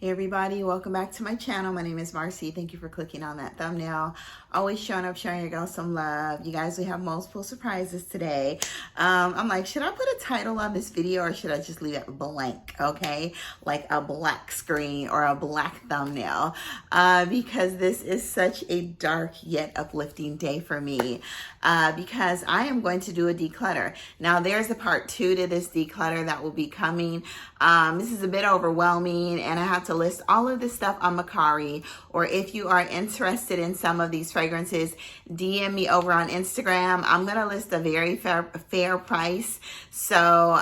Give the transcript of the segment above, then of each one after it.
Hey everybody, welcome back to my channel. My name is Marcy. Thank you for clicking on that thumbnail. Always showing up, showing your girl some love. You guys, we have multiple surprises today. I'm like, should I put a title on this video or should I just leave it blank, okay? Like a black screen or a black thumbnail. Because this is such a dark yet uplifting day for me. Because I am going to do a declutter. Now there's a part 2 to this declutter that will be coming. This is a bit overwhelming and I have to list all of this stuff on Mercari, or if you are interested in some of these fragrances, DM me over on Instagram. I'm gonna list a very fair price. So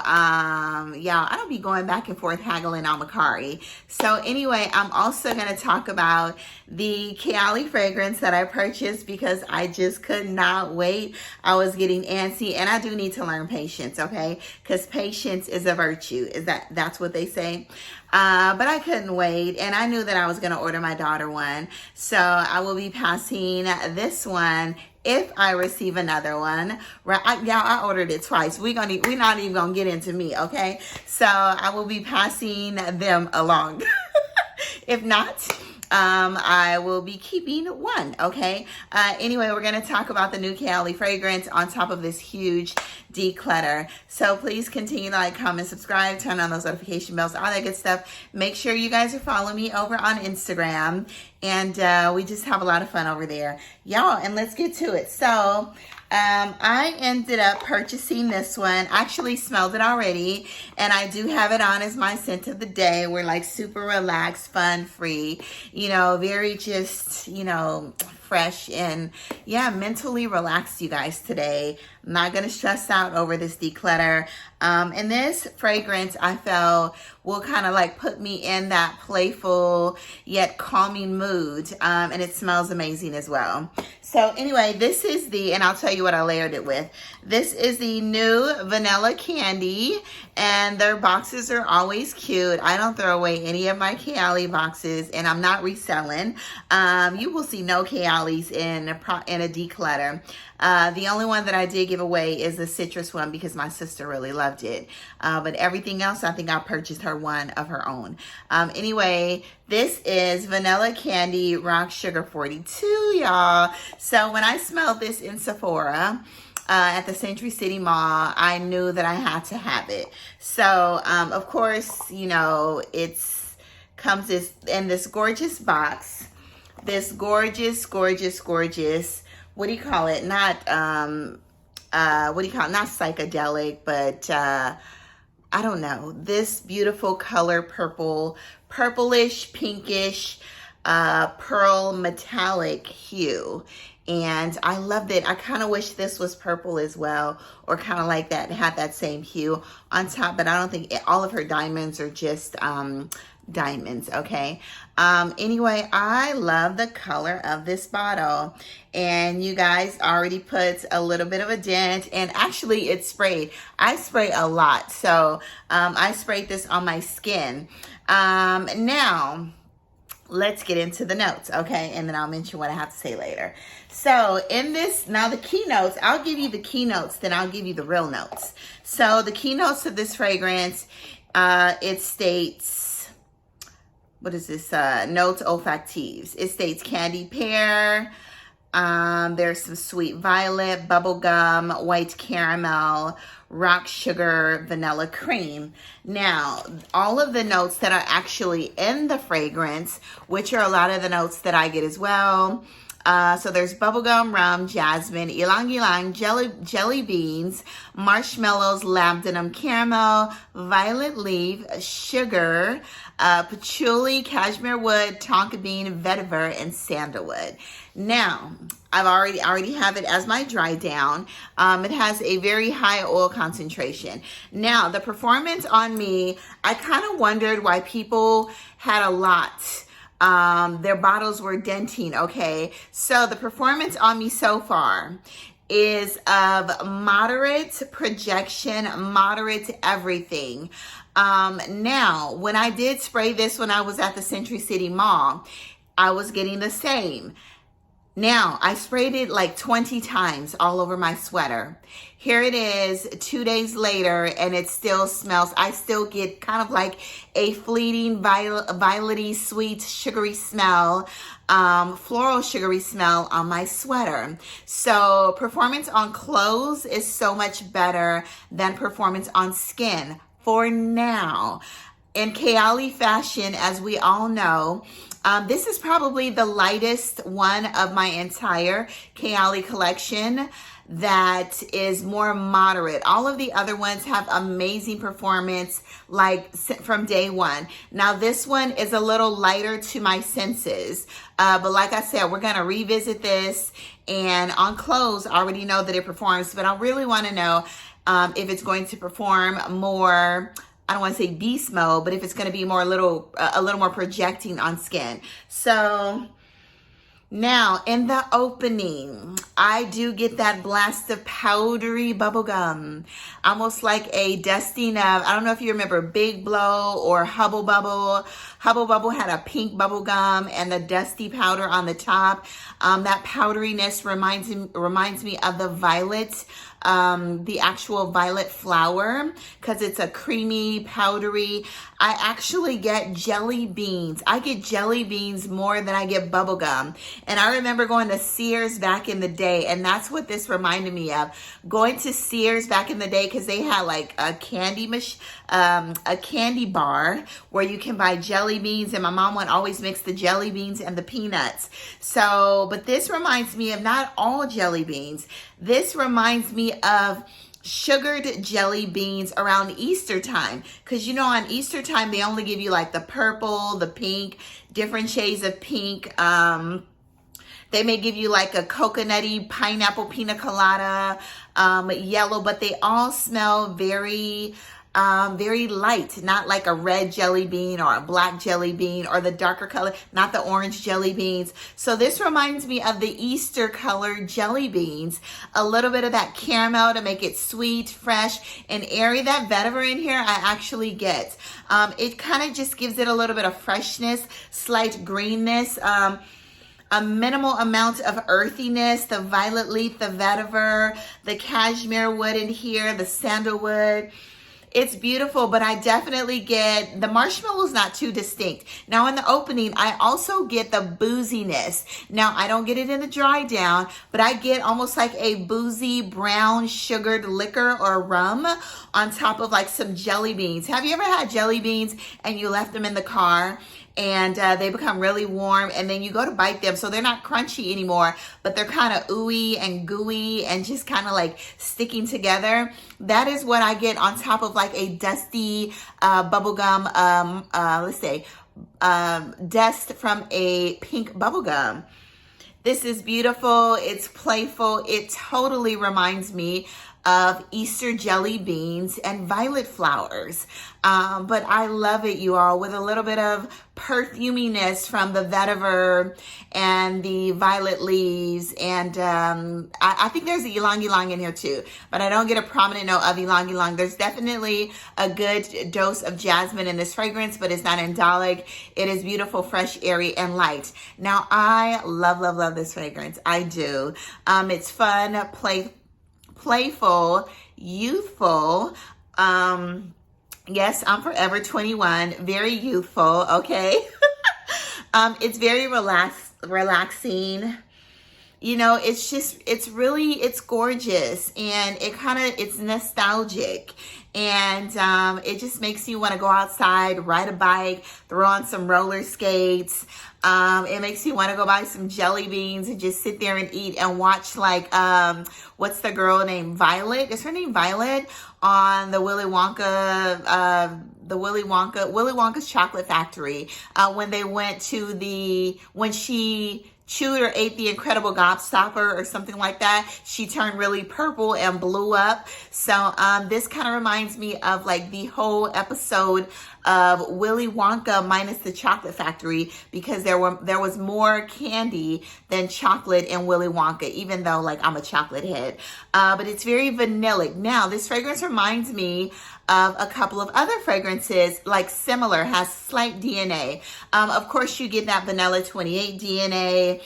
yeah, I don't be going back and forth haggling on Mercari. So anyway, I'm also gonna talk about the Kayali fragrance that I purchased because I just could not wait. I was getting antsy and I do need to learn patience, okay? Because patience is a virtue. That's what they say. But I couldn't wait and I knew that I was going to order my daughter one. So I will be passing this one if I receive another one. Right? I ordered it twice. We're not even going to get into me, okay? So I will be passing them along. If not, I will be keeping one, okay? Anyway, we're going to talk about the new Kayali fragrance on top of this huge declutter. So please continue to like, comment, subscribe, turn on those notification bells, all that good stuff. Make sure you guys are following me over on Instagram. And we just have a lot of fun over there. Y'all, and let's get to it. So I ended up purchasing this one. Actually smelled it already, and I do have it on as my scent of the day. We're like super relaxed, fun, free, you know, very just, you know, fresh and yeah, mentally relaxed, you guys, today. I'm not going to stress out over this declutter. And this fragrance I felt will kind of like put me in that playful yet calming mood. And it smells amazing as well. So anyway, this is and I'll tell you what I layered it with. This is the new Vanilla Candy, and their boxes are always cute. I don't throw away any of my Kayali boxes, and I'm not reselling. You will see no Kayalis in a declutter. The only one that I did give away is the citrus one because my sister really loved it. But everything else, I think I purchased her one of her own. Anyway, this is Vanilla Candy Rock Sugar 42, y'all. So when I smelled this in Sephora, at the Century City Mall, I knew that I had to have it. So, of course, you know, comes in this gorgeous box. This gorgeous, what do you call it? Not, what do you call it? Not psychedelic, but, I don't know. This beautiful color, purplish, pinkish, pearl metallic hue. And I loved it. I kind of wish this was purple as well, or kind of like that, had that same hue on top, but I don't think all of her diamonds are just diamonds, okay? Anyway, I love the color of this bottle, and you guys already put a little bit of a dent, and actually it's sprayed. I spray a lot, so I sprayed this on my skin. Now, let's get into the notes, okay? And then I'll mention what I have to say later. So in this, now the keynotes, I'll give you the keynotes, then I'll give you the real notes. So the keynotes of this fragrance, it states, what is this? Notes olfactives. It states candy pear, there's some sweet violet, bubblegum, white caramel, rock sugar, vanilla cream. Now, all of the notes that are actually in the fragrance, which are a lot of the notes that I get as well. So there's bubblegum, rum, jasmine, ylang ylang, jelly beans, marshmallows, labdanum caramel, violet leaf, sugar, patchouli, cashmere wood, tonka bean, vetiver, and sandalwood. Now, I already have it as my dry down. It has a very high oil concentration. Now, the performance on me, I kind of wondered why people had a lot. Their bottles were denting, okay? So the performance on me so far is of moderate projection, moderate everything. Now, when I did spray this when I was at the Century City Mall, I was getting the same. Now, I sprayed it like 20 times all over my sweater. Here it is 2 days later, and it still smells. I still get kind of like a fleeting violety, sweet, sugary smell, floral sugary smell on my sweater. So performance on clothes is so much better than performance on skin for now. In Kayali fashion, as we all know, this is probably the lightest one of my entire Kayali collection that is more moderate. All of the other ones have amazing performance like from day one. Now this one is a little lighter to my senses, but like I said, we're gonna revisit this, and on clothes I already know that it performs, but I really want to know if it's going to perform more, I don't want to say beast mode, but if it's going to be more a little more projecting on skin. So now in the opening, I do get that blast of powdery bubblegum, almost like a dusting of, I don't know if you remember Big Blow or Hubble Bubble. Hubble Bubble had a pink bubblegum and the dusty powder on the top. That powderiness reminds me of the violet, the actual violet flower, because it's a creamy, powdery. I actually get jelly beans. I get jelly beans more than I get bubblegum. And I remember going to Sears back in the day, and that's what this reminded me of. Going to Sears back in the day, because they had like a candy bar where you can buy jelly beans, and my mom would always mix the jelly beans and the peanuts. So, but this reminds me of not all jelly beans. This reminds me of sugared jelly beans around Easter time, because you know on Easter time they only give you like the purple, the pink, different shades of pink. They may give you like a coconutty pineapple pina colada, yellow, but they all smell very light, not like a red jelly bean or a black jelly bean or the darker color, not the orange jelly beans. So this reminds me of the Easter colored jelly beans, a little bit of that caramel to make it sweet, fresh, and airy. That vetiver in here I actually get. It kind of just gives it a little bit of freshness, slight greenness, a minimal amount of earthiness, the violet leaf, the vetiver, the cashmere wood in here, the sandalwood. It's beautiful, but I definitely get, the marshmallow's not too distinct. Now in the opening, I also get the booziness. Now I don't get it in the dry down, but I get almost like a boozy brown sugared liquor or rum on top of like some jelly beans. Have you ever had jelly beans and you left them in the car and they become really warm, and then you go to bite them, so they're not crunchy anymore, but they're kind of ooey and gooey and just kind of like sticking together? That is what I get on top of like a dusty bubblegum, let's say dust from a pink bubblegum. This is beautiful. It's playful. It totally reminds me of Easter jelly beans and violet flowers. But I love it, you all, with a little bit of perfuminess from the vetiver and the violet leaves. And I think there's a ylang ylang in here too, but I don't get a prominent note of ylang ylang. There's definitely a good dose of jasmine in this fragrance, but it's not indolic. It is beautiful, fresh, airy, and light. Now, I love, love, love this fragrance. I do. It's fun, playful, youthful. Yes, I'm forever 21, very youthful, okay? It's very relaxing. You know, it's gorgeous, and it's nostalgic. And it just makes you want to go outside, ride a bike, throw on some roller skates. It makes you want to go buy some jelly beans and just sit there and eat and watch, like, what's the girl named Violet? Is her name Violet? On the Willy Wonka's Chocolate Factory, when they went to when she chewed or ate the Incredible Gobstopper or something like that, she turned really purple and blew up. So this kind of reminds me of like the whole episode of Willy Wonka minus the Chocolate Factory, because there was more candy than chocolate in Willy Wonka, even though like I'm a chocolate head. But it's very vanillic. Now this fragrance reminds me of a couple of other fragrances, like similar, has slight DNA. Of course, you get that Vanilla 28 DNA.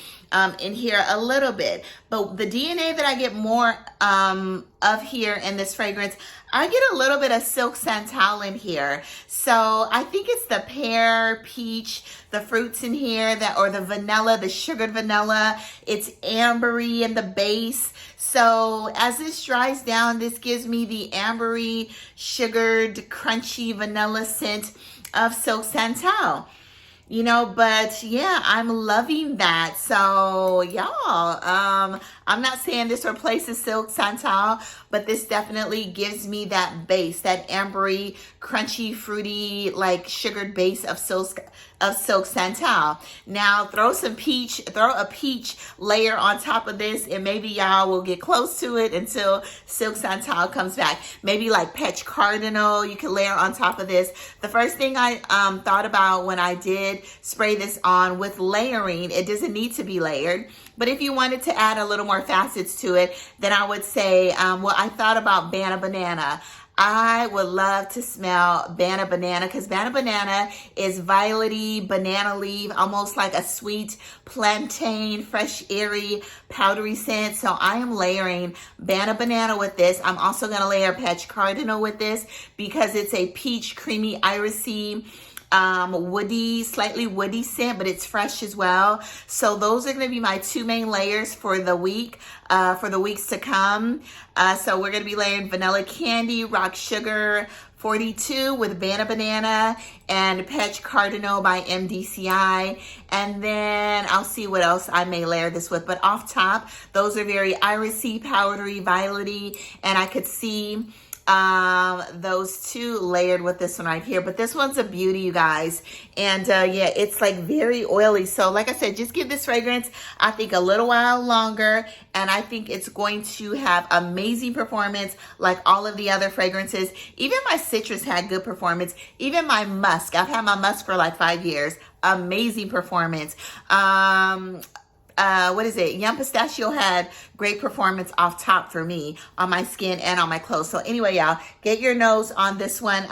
in here a little bit. But the DNA that I get more of here in this fragrance, I get a little bit of Silk Santal in here. So I think it's the pear, peach, the fruits in here, that, or the vanilla, the sugared vanilla. It's ambery in the base. So as this dries down, this gives me the ambery, sugared, crunchy vanilla scent of Silk Santal. You know, but yeah, I'm loving that. So y'all, I'm not saying this replaces Silk Santal, but this definitely gives me that base, that ambery, crunchy, fruity, like sugared base of Silk Santal. Now throw a peach layer on top of this, and maybe y'all will get close to it until Silk Santal comes back. Maybe like Peach Cardinal, you can layer on top of this. The first thing I thought about when I did spray this on with layering, it doesn't need to be layered, but if you wanted to add a little more facets to it, then I would say, well, I thought about Banana Banana. I would love to smell Banana Banana, because Banana Banana is violety, banana leaf, almost like a sweet plantain, fresh, airy, powdery scent. So I am layering Banana Banana with this. I'm also going to layer Peach Cardinal with this because it's a peach, creamy, irisy, woody, slightly woody scent, but it's fresh as well. So those are going to be my two main layers for the week, for the weeks to come. So we're going to be layering Vanilla Candy, Rock Sugar 42 with Banana Banana, and Peach Cardinal by MDCI. And then I'll see what else I may layer this with. But off top, those are very irisy, powdery, violety, and I could see those two layered with this one right here. But this one's a beauty, you guys. And yeah, it's like very oily. So like I said, just give this fragrance, I think, a little while longer, and I think it's going to have amazing performance like all of the other fragrances. Even my citrus had good performance. Even my musk, I've had my musk for like 5 years. Amazing performance. What is it? Yum Pistachio had great performance off top for me on my skin and on my clothes. So anyway, y'all, get your nose on this one.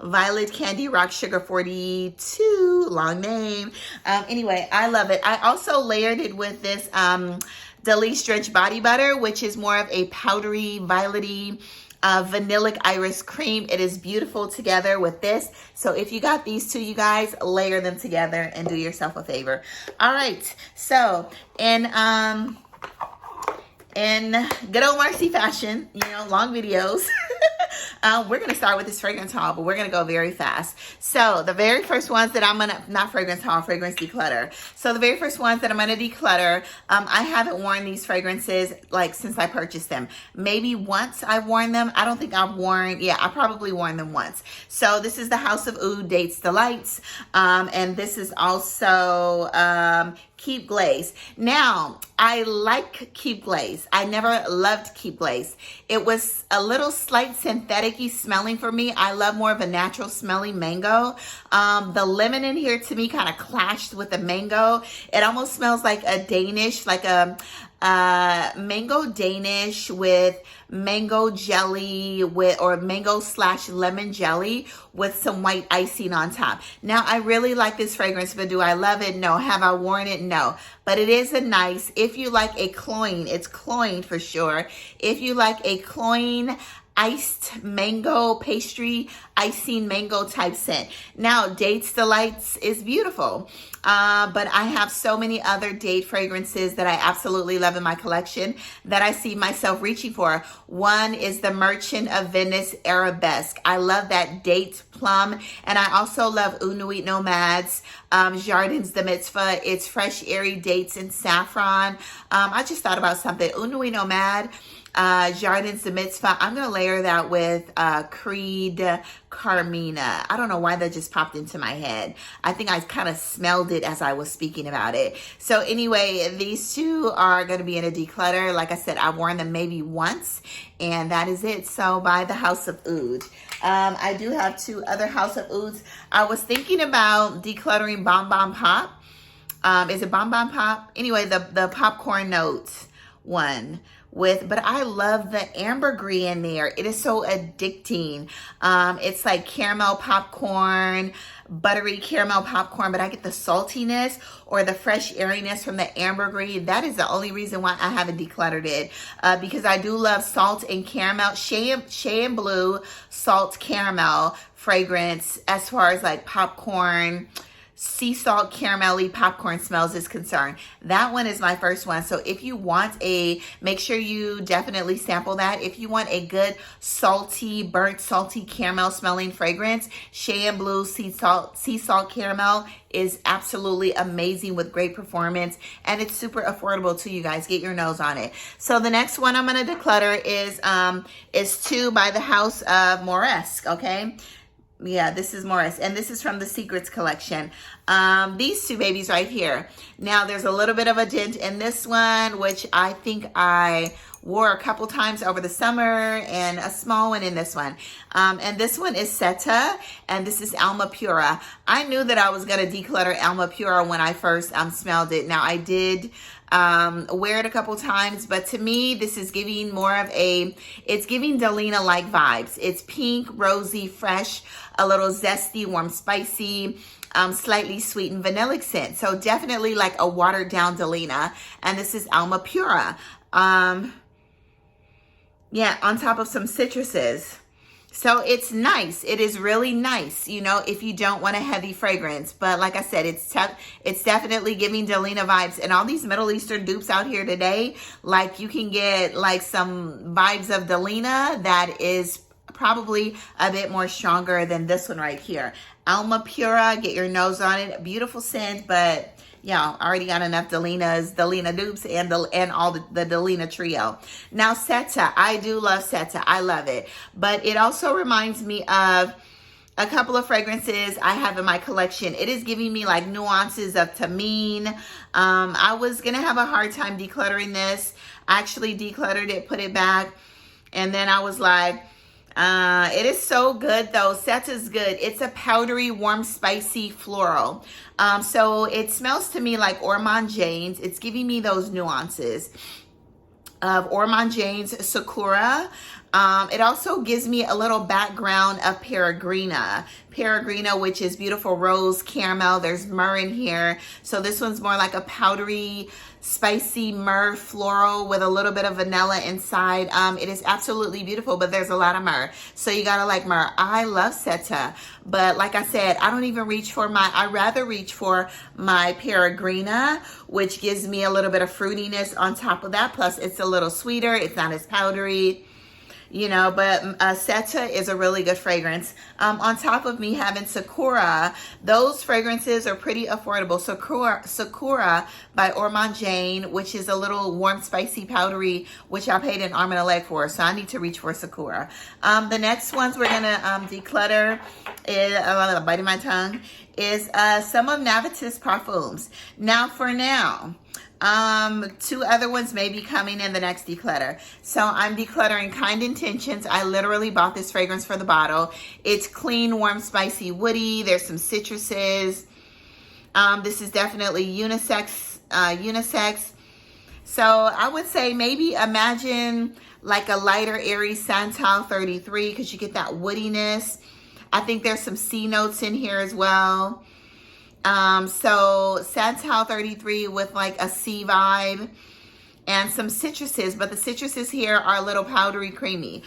Violet Candy Rock Sugar 42, long name. Anyway, I love it. I also layered it with this Delice Drench Body Butter, which is more of a powdery, violety, vanillic iris cream. It is beautiful together with this. So if you got these two, you guys, layer them together and do yourself a favor. All right, so in good old Marcy fashion, you know, long videos. We're going to start with this fragrance haul, but we're going to go very fast. So the very first ones that I'm going to, not fragrance haul, fragrance declutter. So the very first ones that I'm going to declutter, I haven't worn these fragrances like since I purchased them. Maybe once I've worn them. I don't think I've worn, yeah, I probably worn them once. So this is the House of Oud Dates Delights. And this is also Keep Glaze. Now, I like Keep Glaze. I never loved Keep Glaze. It was a little slight synthetic-y smelling for me. I love more of a natural smelling mango. The lemon in here to me kind of clashed with the mango. It almost smells like a Danish, like a mango Danish with mango jelly or mango / lemon jelly with some white icing on top. Now, I really like this fragrance, but do I love it? No. Have I worn it? No. But it is a nice, if you like a cloying, it's cloying for sure. If you like a cloying iced mango pastry, icing mango type scent. Now, Dates Delights is beautiful. But I have so many other date fragrances that I absolutely love in my collection that I see myself reaching for. One is the Merchant of Venice Arabesque. I love that date plum. And I also love Inuit Nomads, Jardins de Mitzvah. It's fresh, airy dates and saffron. I just thought about something. Inuit Nomad, Jardins de Mitzvah. I'm going to layer that with Creed Carmina. I don't know why that just popped into my head. I think I kind of smelled it as I was speaking about it. So anyway, these two are going to be in a declutter. Like I said, I've worn them maybe once, and that is it. So by the House of Oud. I do have two other House of Ouds. I was thinking about decluttering Bomb Bomb Pop. Is it Bomb Bomb Pop? Anyway, the popcorn notes one but I love the ambergris in there. It is so addicting. It's like caramel popcorn, buttery caramel popcorn, but I get the saltiness or the fresh airiness from the ambergris. That is the only reason why I haven't decluttered it, because I do love salt and caramel, Shea and Blue salt caramel fragrance as far as like popcorn, sea salt caramelly popcorn smells is concerned. That one is my first one. So if you want make sure you definitely sample that. If you want a good salty, burnt salty caramel smelling fragrance, Shea and Blue sea salt caramel is absolutely amazing with great performance, and it's super affordable too, you guys. Get your nose on it. So the next one I'm going to declutter is THOO by the House of MORESQUE, okay? Yeah, this is MORESQUE, and this is from the Secrets collection. These two babies right here. Now, there's a little bit of a dent in this one, which I think I wore a couple times over the summer, and a small one in this one. And this one is SETA, and this is ALMA PURA. I knew that I was going to declutter ALMA PURA when I first smelled it. Now, I did wear it a couple times, but to me, this is giving more of it's giving Delina-like vibes. It's pink, rosy, fresh, a little zesty, warm, spicy, slightly sweet and vanillic scent. So definitely like a watered down Delina. And this is ALMA PURA. Yeah, on top of some citruses. So it's nice. It is really nice, you know, if you don't want a heavy fragrance. But like I said, it's definitely giving Delina vibes. And all these Middle Eastern dupes out here today, like you can get like some vibes of Delina that is probably a bit more stronger than this one right here. ALMA PURA, get your nose on it. Beautiful scent, but yeah, I already got enough Delina dupes and all the Delina trio. Now SETA, I do love SETA. I love it. But it also reminds me of a couple of fragrances I have in my collection. It is giving me like nuances of Tamine. I was going to have a hard time decluttering this. I actually decluttered it, put it back, and then I was like, it is so good though. SETA's good. It's a powdery, warm, spicy floral. So it smells to me like Ormond Jane's. It's giving me those nuances of Ormond Jane's Sakura. It also gives me a little background of Peregrina, which is beautiful rose caramel. There's myrrh in here. So this one's more like a powdery, spicy myrrh floral with a little bit of vanilla inside. It is absolutely beautiful, but there's a lot of myrrh. So you gotta like myrrh. I love SETA, but like I said, I don't even reach for I rather reach for my Peregrina, which gives me a little bit of fruitiness on top of that. Plus it's a little sweeter. It's not as powdery. You know, but SETA is a really good fragrance. On top of me having Sakura, those fragrances are pretty affordable. Sakura by Ormond Jane, which is a little warm, spicy, powdery, which I paid an arm and a leg for. So I need to reach for Sakura. The next ones we're going to declutter is, biting my tongue, is some of NAVITUS Perfumes. Now, for now, two other ones may be coming in the next declutter. So I'm decluttering Kind Intentions. I literally bought this fragrance for the bottle. It's clean, warm, spicy, woody. There's some citruses. This is definitely unisex. So I would say maybe imagine like a lighter, airy Santal 33 because you get that woodiness. I think there's some C notes in here as well. So Santal 33 with like a sea vibe and some citruses, but the citruses here are a little powdery creamy.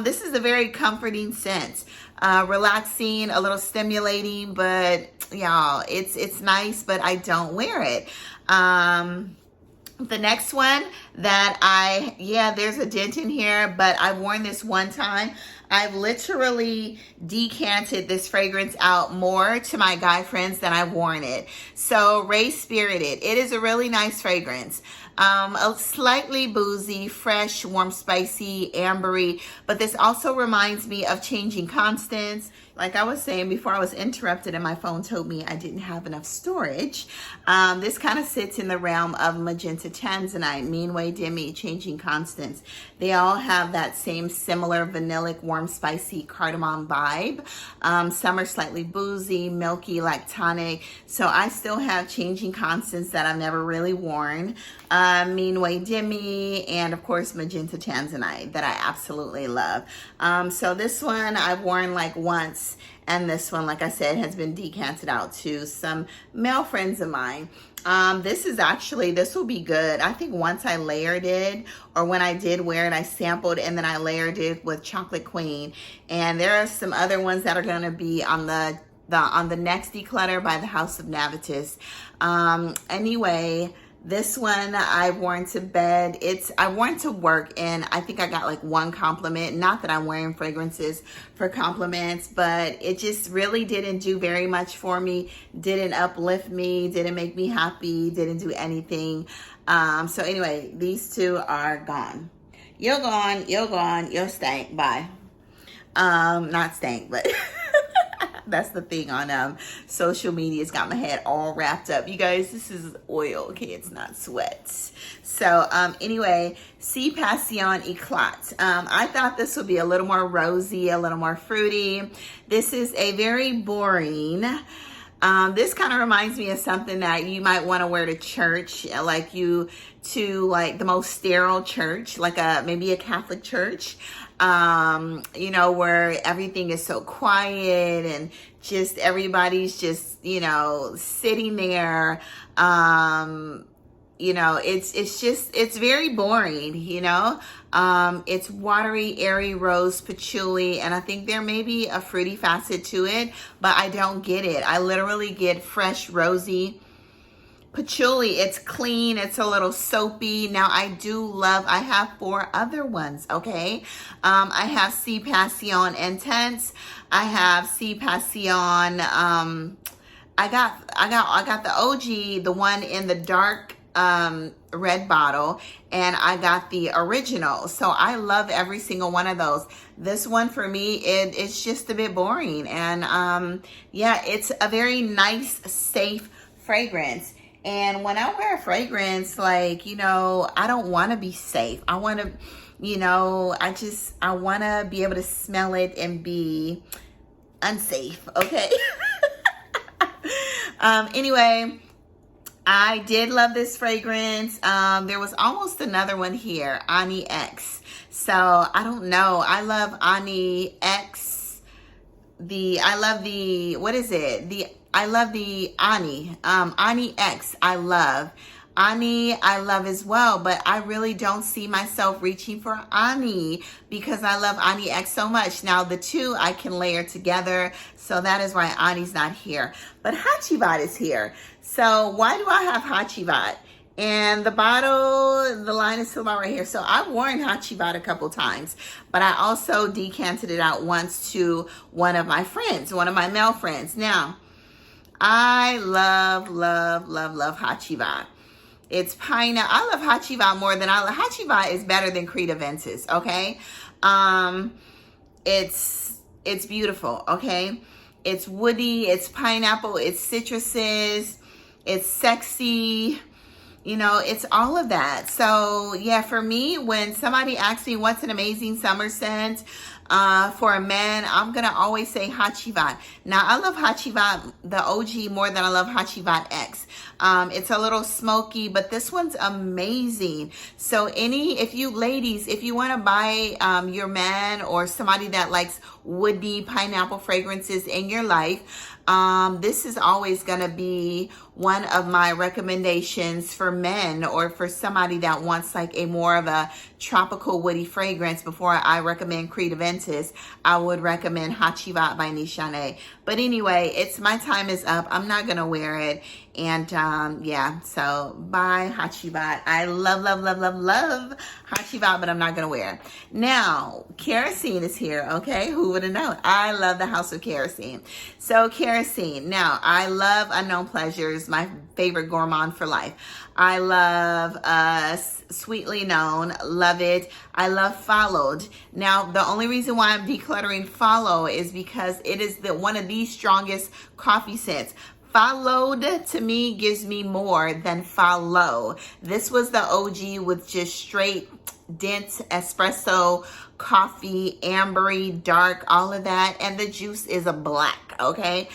This is a very comforting scent, relaxing, a little stimulating, but y'all, it's nice, but I don't wear it. The next one that there's a dent in here, but I've worn this one time. I've literally decanted this fragrance out more to my guy friends than I've worn it. So Ray Spirited, it is a really nice fragrance. A slightly boozy, fresh, warm, spicy, ambery, but this also reminds me of Changing Constants. Like I was saying before I was interrupted and my phone told me I didn't have enough storage. This kind of sits in the realm of Magenta Tanzanite, Meanway Demi, Changing Constants. They all have that same similar vanillic, warm, spicy cardamom vibe. Some are slightly boozy, milky, like tonic. So I still have Changing Constants that I've never really worn. Minway Demi, and of course Magenta Tanzanite that I absolutely love. So this one I've worn like once, and this one, like I said, has been decanted out to some male friends of mine. This will be good. I think once I layered it, or when I did wear it, I sampled and then I layered it with Chocolate Queen. And there are some other ones that are going to be on the next declutter by the House of NAVITUS. Anyway, this one I've worn to bed. I worn to work, and I think I got like one compliment. Not that I'm wearing fragrances for compliments, but it just really didn't do very much for me. Didn't uplift me, didn't make me happy, didn't do anything. So anyway, these two are gone. You're gone, you're stank, bye. Not stank, but that's the thing on social media. It's got my head all wrapped up. You guys, this is oil, okay? It's not sweat. So anyway, C Passion Eclat. I thought this would be a little more rosy, a little more fruity. This is a very boring. This kind of reminds me of something that you might want to wear to church, like the most sterile church, like maybe a Catholic church. You know, where everything is so quiet and just everybody's just, you know, sitting there. You know, it's very boring, you know. It's watery, airy rose patchouli, and I think there may be a fruity facet to it, but I don't get it. I literally get fresh, rosy patchouli. It's clean, it's a little soapy. Now I have 4 other ones, okay? I have C Passion Intense. I have C Passion, I got the OG, the one in the dark red bottle, and I got the original. So I love every single one of those. This one for me, it's just a bit boring. And yeah, it's a very nice, safe fragrance. And when I wear a fragrance, like, you know, I don't want to be safe. I want to, you know, I want to be able to smell it and be unsafe, okay? Anyway, I did love this fragrance. There was almost another one here, Ani X. So, I don't know. I love Ani X. I love the Ani. Ani X, I love. Ani, I love as well, but I really don't see myself reaching for Ani because I love Ani X so much. Now, the two I can layer together, so that is why Ani's not here. But HACIVAT is here. So why do I have HACIVAT? And the bottle, the line is still about right here. So I've worn HACIVAT a couple times, but I also decanted it out once to one of my friends, one of my male friends. Now, I love HACIVAT. It's pineapple. I love HACIVAT more than HACIVAT is better than Creed Aventus, okay? It's beautiful, okay? It's woody, it's pineapple, it's citruses, it's sexy. You know, it's all of that. So yeah, for me, when somebody asks me what's an amazing summer scent for a man, I'm going to always say HACIVAT. Now, I love HACIVAT, the OG, more than I love HACIVAT X. It's a little smoky, but this one's amazing. So if you ladies, if you want to buy your man or somebody that likes woody pineapple fragrances in your life, this is always going to be one of my recommendations for men, or for somebody that wants like a more of a tropical woody fragrance. Before I recommend Creed Aventus, I would recommend HACIVAT by NISHANE. But anyway, my time is up. I'm not going to wear it. And yeah, so bye HACIVAT. I love HACIVAT, but I'm not going to wear it. Now, Kerosene is here, okay? Who would have known? I love the House of Kerosene. So Kerosene. Now, I love Unknown Pleasures, my favorite gourmand for life. I love Sweetly Known, love it. I love Followed. Now, the only reason why I'm decluttering Follow is because it is one of the strongest coffee scents. Followed to me gives me more than Follow. This was the OG with just straight dense espresso, coffee, ambery, dark, all of that. And the juice is a black, okay?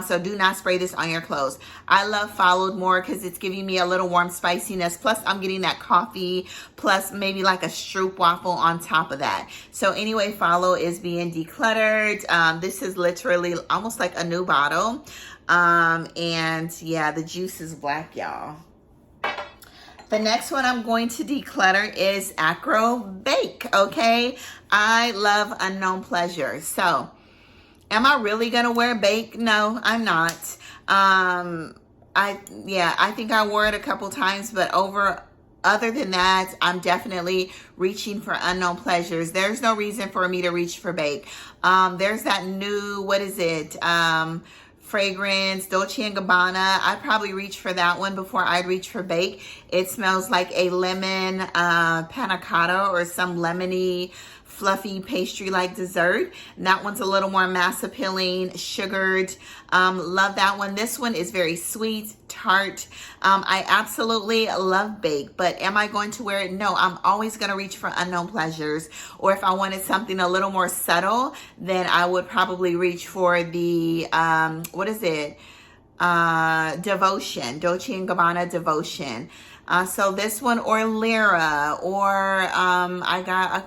So do not spray this on your clothes. I love Followed more because it's giving me a little warm spiciness. Plus, I'm getting that coffee, plus maybe like a stroop waffle on top of that. So anyway, Follow is being decluttered. This is literally almost like a new bottle. And yeah, the juice is black, y'all. The next one I'm going to declutter is AKRO Bake, okay? I love Unknown Pleasure. So, am I really gonna wear Bake? No, I'm not. I think I wore it a couple times, but other than that, I'm definitely reaching for Unknown Pleasures. There's no reason for me to reach for Bake. There's that new, what is it? Fragrance, Dolce & Gabbana. I'd probably reach for that one before I'd reach for Bake. It smells like a lemon panna cotta or some lemony, fluffy pastry-like dessert. And that one's a little more mass appealing, sugared. Love that one. This one is very sweet, tart. I absolutely love Bake, but am I going to wear it? No, I'm always going to reach for Unknown Pleasures. Or if I wanted something a little more subtle, then I would probably reach for the, what is it? Devotion, Dolce & Gabbana Devotion. So this one, or Lyra, or I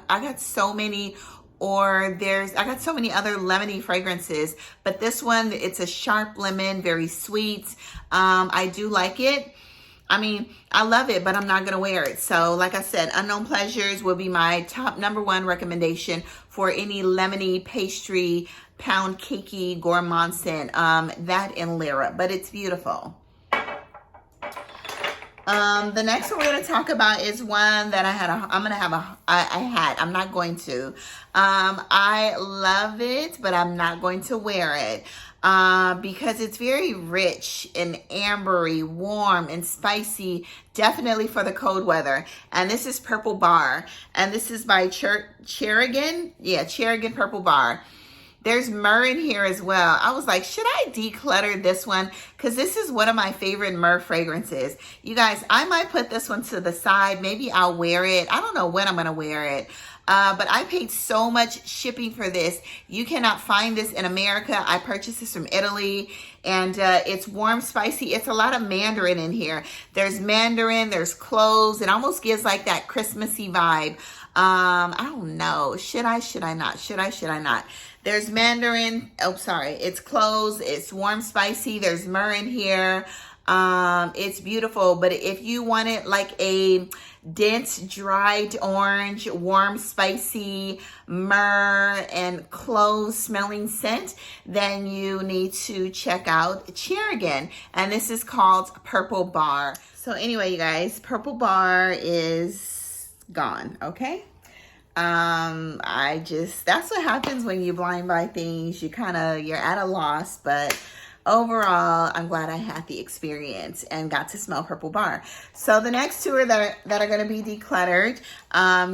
got so many, or I got so many other lemony fragrances, but this one, it's a sharp lemon, very sweet. I do like it. I mean, I love it, but I'm not gonna wear it. So like I said, Unknown Pleasures will be my top #1 recommendation for any lemony pastry, pound cakey gourmand scent. That and Lyra, but it's beautiful. The next one we're going to talk about is one that I'm not going to. I love it, but I'm not going to wear it. Because it's very rich and ambery, warm and spicy, definitely for the cold weather. And this is Purple Bar. And this is by CHERIGAN. Yeah, CHERIGAN Purple Bar. There's myrrh in here as well. I was like, should I declutter this one? Because this is one of my favorite myrrh fragrances. You guys, I might put this one to the side. Maybe I'll wear it. I don't know when I'm going to wear it. But I paid so much shipping for this. You cannot find this in America. I purchased this from Italy. And it's warm, spicy. It's a lot of mandarin in here. There's mandarin. There's cloves. It almost gives like that Christmassy vibe. I don't know. Should I not? Should I not? There's mandarin. Oh, sorry. It's cloves. It's warm, spicy. There's myrrh in here. It's beautiful. But if you want it like a dense, dried orange, warm, spicy, myrrh and clove smelling scent, then you need to check out CHERIGAN. And this is called Purple Bar. So anyway, you guys, Purple Bar is gone. Okay. That's what happens when you blind buy things. You're at a loss, but overall, I'm glad I had the experience and got to smell Purple Bar. So the next two that are going to be decluttered,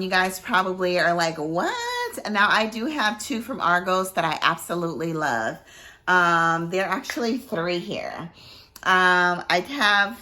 you guys probably are like, what? And now I do have two from Argos that I absolutely love. There are actually three here. I have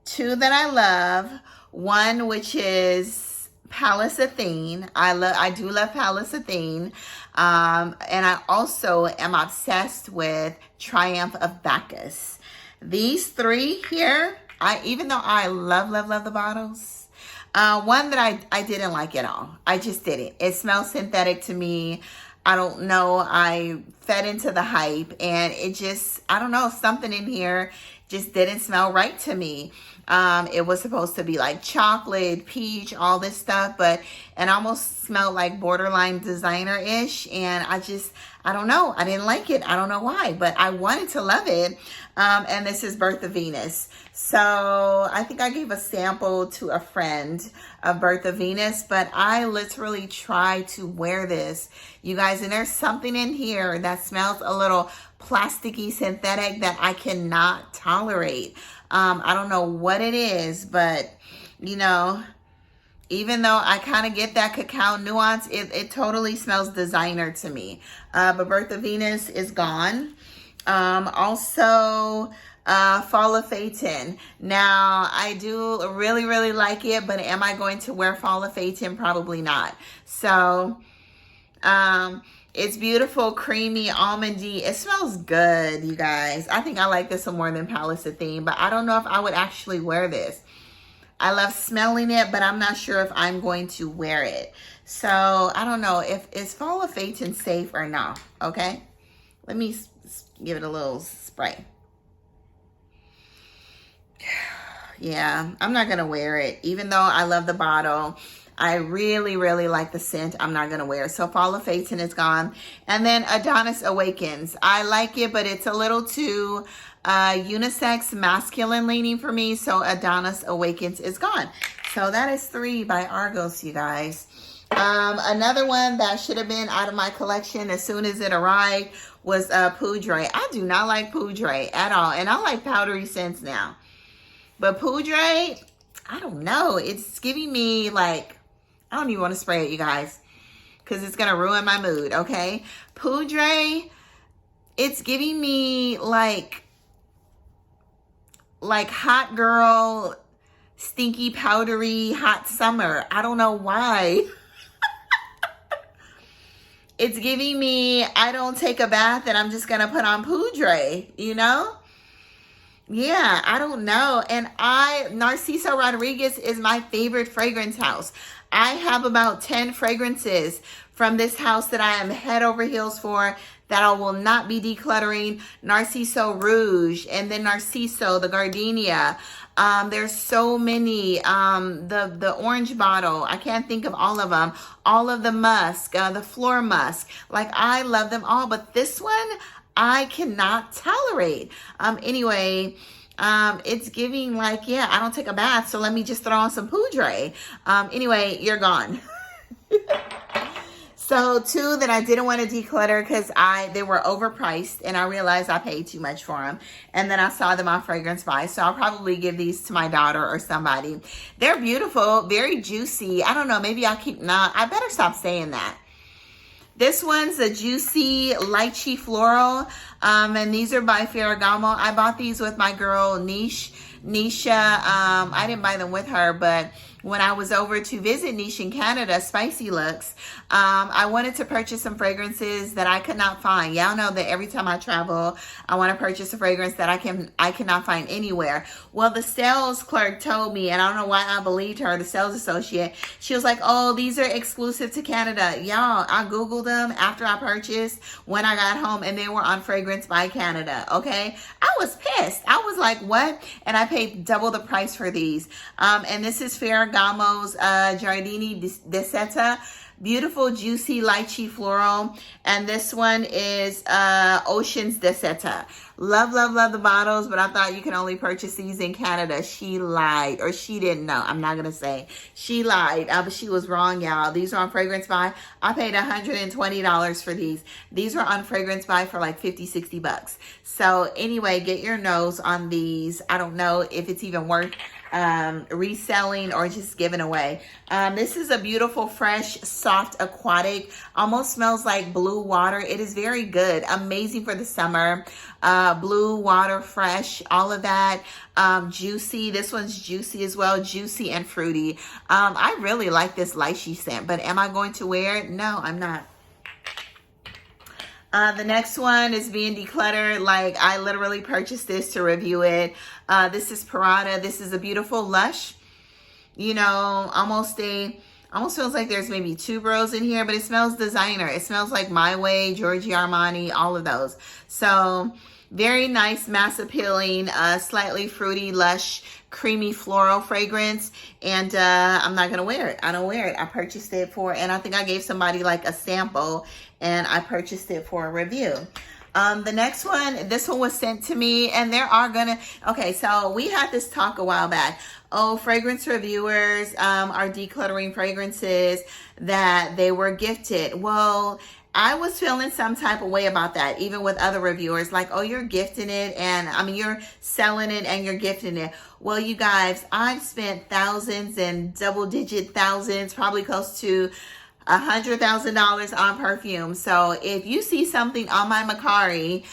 two that I love. One, which is Palace Athene. I do love Palace Athene. And I also am obsessed with Triumph of Bacchus. These three here, even though I love the bottles, one that I didn't like at all. I just didn't. It smells synthetic to me. I don't know. I fed into the hype and it just, I don't know, something in here just didn't smell right to me. It was supposed to be like chocolate, peach, all this stuff, but it almost smelled like borderline designer-ish. And I don't know. I didn't like it. I don't know why, but I wanted to love it. And this is Birth of Venus. So I think I gave a sample to a friend of Birth of Venus, but I literally tried to wear this, you guys, and there's something in here that smells a little plasticky, synthetic that I cannot tolerate. I don't know what it is, but you know, even though I kind of get that cacao nuance, it totally smells designer to me. But Birth of Venus is gone. Also, FHATON. Now, I do really like it, but am I going to wear FHATON? Probably not. So, it's beautiful, creamy, almondy. It smells good, you guys. I think I like this one more than Palace of Theme, but I don't know if I would actually wear this. I love smelling it, but I'm not sure if I'm going to wear it. So, I don't know if is FHATON safe or not, okay? Let me give it a little spray. Yeah, I'm not going to wear it. Even though I love the bottle, I really like the scent, I'm not going to wear it. So FHATON is gone. And then ADONIS Awakens. I like it, but it's a little too unisex, masculine leaning for me. So ADONIS Awakens is gone. So that is 3 by Argos, you guys. Another one that should have been out of my collection as soon as it arrived was Poudre. I do not like Poudre at all. And I like powdery scents now. But Poudre, I don't know. It's giving me like, I don't even want to spray it, you guys, because it's going to ruin my mood, okay? Poudre, it's giving me like hot girl, stinky, powdery, hot summer. I don't know why. It's giving me, I don't take a bath and I'm just going to put on Poudre, you know? Yeah, I don't know. And Narciso Rodriguez is my favorite fragrance house. I have about 10 fragrances from this house that I am head over heels for that I will not be decluttering. Narciso Rouge, and then Narciso, the Gardenia. There's so many. The orange bottle, I can't think of all of them. All of the musk, the floor musk. Like, I love them all, but this one I cannot tolerate. Anyway, it's giving like, yeah, I don't take a bath, so let me just throw on some Poudre. Anyway, you're gone. So 2 that I didn't want to declutter because they were overpriced and I realized I paid too much for them. And then I saw them on Fragrance Buy. So I'll probably give these to my daughter or somebody. They're beautiful, very juicy. I don't know, maybe I'll keep, I better stop saying that. This one's a juicy lychee floral, and these are by Ferragamo. I bought these with my girl Nisha. I didn't buy them with her, but when I was over to visit Nisha in Canada, Spicy Looks, I wanted to purchase some fragrances that I could not find. Y'all know that every time I travel, I want to purchase a fragrance that I cannot find anywhere. Well, the sales clerk told me, and I don't know why I believed her, the sales associate. She was like, oh, these are exclusive to Canada. Y'all, I Googled them after I purchased when I got home, and they were on Fragrance by Canada, okay? I was pissed. I was like, what? And I paid double the price for these. And this is Ferragamo's Giardini di Seta. Beautiful, juicy, lychee floral. And this one is Oceans de Seta. Love the bottles, but I thought you can only purchase these in Canada. She lied, or she didn't know. I'm not going to say. She lied, but she was wrong, y'all. These are on Fragrance Buy. I paid $120 for these. These were on Fragrance Buy for like 50, 60 bucks. So anyway, get your nose on these. I don't know if it's even worth reselling or just giving away. This is a beautiful, fresh, soft, aquatic, almost smells like blue water. It is very good, amazing for the summer. Blue water, fresh, all of that. Juicy, this one's juicy as well, juicy and fruity. I really like this lychee scent, but am I going to wear it? No, I'm not. The next one is being decluttered. Like, I literally purchased this to review it. This is Prada. This is a beautiful lush. You know, almost feels like there's maybe tuberose in here, but it smells designer. It smells like My Way, Giorgio Armani, all of those. So very nice, mass appealing, slightly fruity, lush, creamy floral fragrance. And I'm not going to wear it. I don't wear it. I purchased it and I think I gave somebody like a sample, and I purchased it for a review. The next one, this one was sent to me, and okay, so we had this talk a while back. Oh, fragrance reviewers are decluttering fragrances that they were gifted. Well, I was feeling some type of way about that, even with other reviewers, like, oh, you're gifting it, and I mean, you're selling it and you're gifting it. Well, you guys, I've spent thousands and double-digit thousands, probably close to $100,000 on perfume. So if you see something on my Mercari,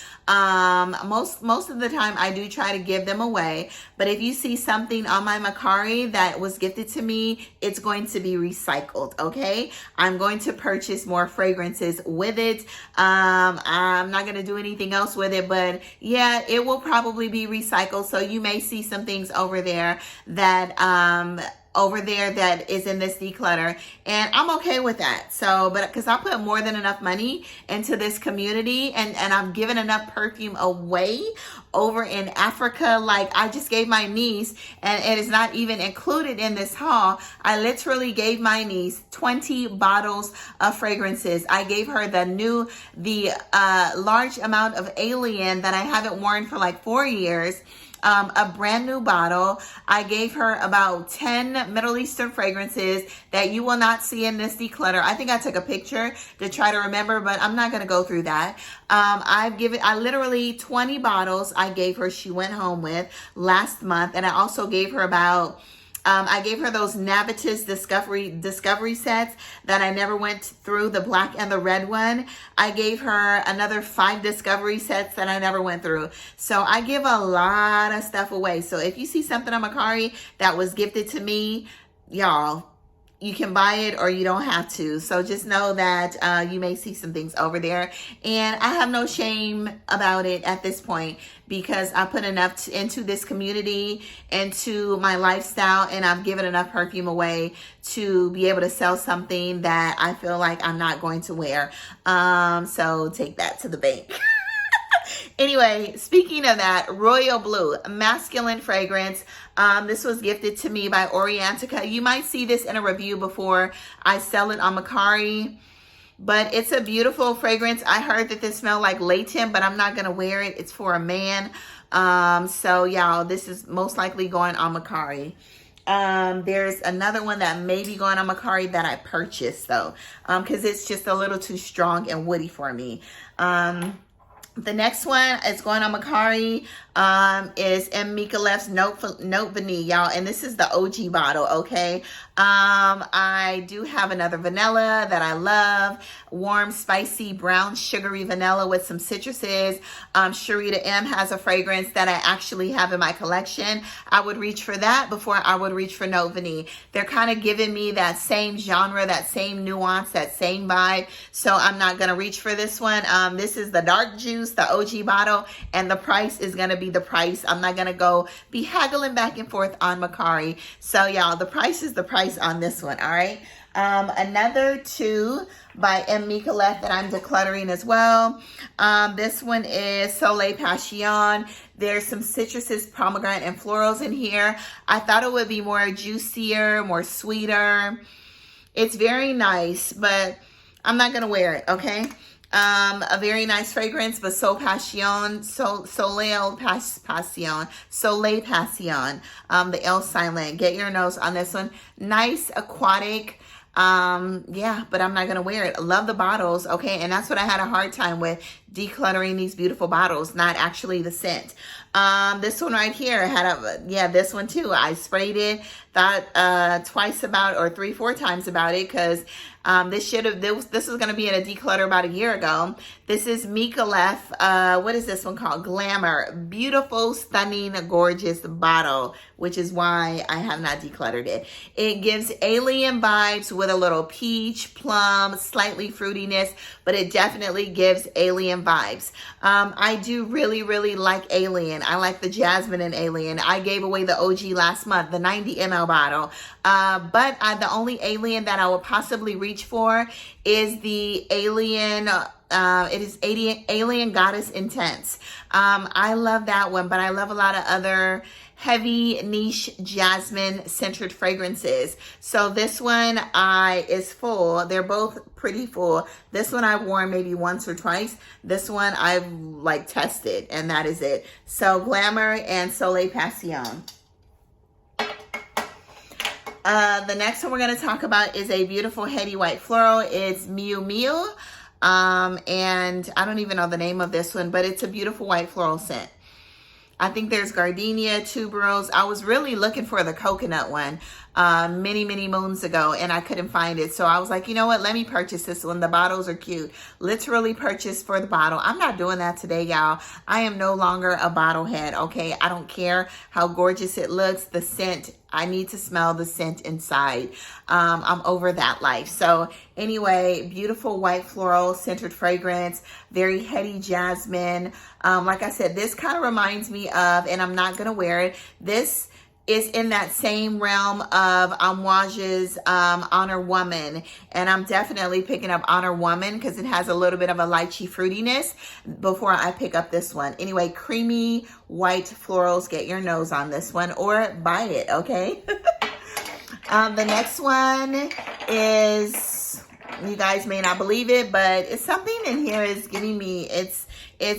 most of the time I do try to give them away, but if you see something on my Mercari that was gifted to me, it's going to be recycled. Okay, I'm going to purchase more fragrances with it. I'm not going to do anything else with it, but yeah, it will probably be recycled. So you may see some things over there that that is in this declutter, and I'm okay with that. So, but because I put more than enough money into this community, and I've given enough perfume away over in Africa. Like, I just gave my niece, and it is not even included in this haul, I literally gave my niece 20 bottles of fragrances. I gave her the large amount of Alien that I haven't worn for like 4 years. A brand new bottle. I gave her about 10 Middle Eastern fragrances that you will not see in this declutter. I think I took a picture to try to remember, but I'm not going to go through that. I literally 20 bottles I gave her, she went home with last month. And I also gave her about I gave her those NAVITUS discovery sets that I never went through, the black and the red one. I gave her another 5 discovery sets that I never went through. So I give a lot of stuff away. So if you see something on Mercari that was gifted to me, y'all, you can buy it or you don't have to. So just know that you may see some things over there. And I have no shame about it at this point, because I put enough into this community, into my lifestyle, and I've given enough perfume away to be able to sell something that I feel like I'm not going to wear. So take that to the bank. Anyway, speaking of that, Royal Blue, masculine fragrance. This was gifted to me by Orientica. You might see this in a review before I sell it on Mercari, but it's a beautiful fragrance. I heard that this smelled like latent, but I'm not going to wear it. It's for a man. So y'all, this is most likely going on Mercari. There's another one that may be going on Mercari that I purchased though, because it's just a little too strong and woody for me. The next one is going on Mercari, is M. Mikalef's Note Vanille, y'all. And this is the OG bottle, okay? I do have another vanilla that I love. Warm, spicy, brown, sugary vanilla with some citruses. Sharita M has a fragrance that I actually have in my collection. I would reach for that before I would reach for Note Vanille. They're kind of giving me that same genre, that same nuance, that same vibe. So I'm not going to reach for this one. This is the Dark Juice, the OG bottle, and the price is going to be the price. I'm not going to be haggling back and forth on Mercari. So y'all, the price is the price on this one, all right? Another THOO by M. Mikalef that I'm decluttering as well. This one is Soleil Passion. There's some citruses, pomegranate, and florals in here. I thought it would be more juicier, more sweeter. It's very nice, but I'm not going to wear it, okay? A very nice fragrance, but Soleil Passion, the L silent. Get your nose on this one. Nice, aquatic. Yeah, but I'm not going to wear it. I love the bottles, okay? And that's what I had a hard time with, decluttering these beautiful bottles, not actually the scent. This one right here had this one too. I sprayed it, thought twice about, or 3-4 times about it, because this was going to be in a declutter about a year ago. This is Mikalef. What is this one called? Glamour. Beautiful, stunning, gorgeous bottle, which is why I have not decluttered it. It gives alien vibes with a little peach, plum, slightly fruitiness, but it definitely gives alien vibes. I do really, really like Alien. I like the jasmine in Alien. I gave away the OG last month, the 90 ml bottle. But the only Alien that I would possibly reach for is the Alien. It is Alien Goddess Intense. I love that one, but I love a lot of other heavy niche jasmine centered fragrances. So this one is full. They're both pretty full. This one I've worn maybe once or twice. This one I've like tested, and that is it. So Glamour and Soleil Passion. The next one we're going to talk about is a beautiful heady white floral. It's Miu Miu. And I don't even know the name of this one, but it's a beautiful white floral scent. I think there's gardenia, tuberose. I was really looking for the coconut one many moons ago, and I couldn't find it. So I was like, you know what? Let me purchase this one. The bottles are cute. Literally purchased for the bottle. I'm not doing that today, y'all. I am no longer a bottle head, okay? I don't care how gorgeous it looks. The scent, I need to smell the scent inside. I'm over that life. So anyway, beautiful white floral centered fragrance, very heady jasmine. Like I said, this kind of reminds me of, and I'm not gonna wear it, this is in that same realm of Amouage's Honor Woman. And I'm definitely picking up Honor Woman because it has a little bit of a lychee fruitiness before I pick up this one. Anyway, creamy white florals. Get your nose on this one or buy it, okay? The next one is, you guys may not believe it, but it's something in here is giving me, it's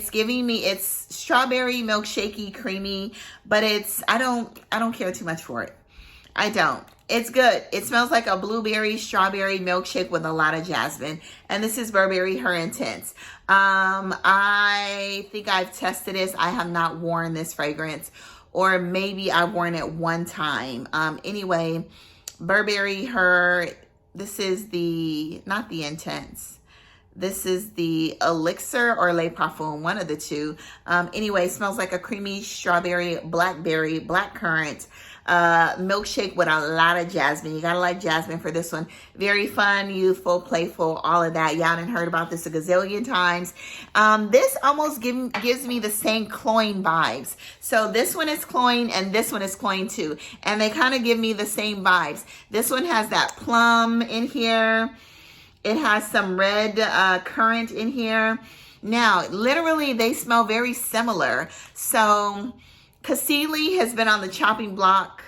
giving me, it's strawberry milkshakey creamy, but I don't care too much for it. I don't. It's good. It smells like a blueberry strawberry milkshake with a lot of jasmine. And this is Burberry Her Intense. I think I've tested this. I have not worn this fragrance, or maybe I've worn it one time. Anyway, Burberry Her, this is not the Intense. This is the Elixir or Le Parfum, one of the two. Anyway, smells like a creamy strawberry, blackberry, blackcurrant milkshake with a lot of jasmine. You gotta like jasmine for this one. Very fun, youthful, playful, all of that. Y'all done heard about this a gazillion times. This almost gives me the same cloying vibes. So this one is cloying and this one is cloying too. And they kind of give me the same vibes. This one has that plum in here. It has some red currant in here. Now, literally, they smell very similar. So, Cassili has been on the chopping block,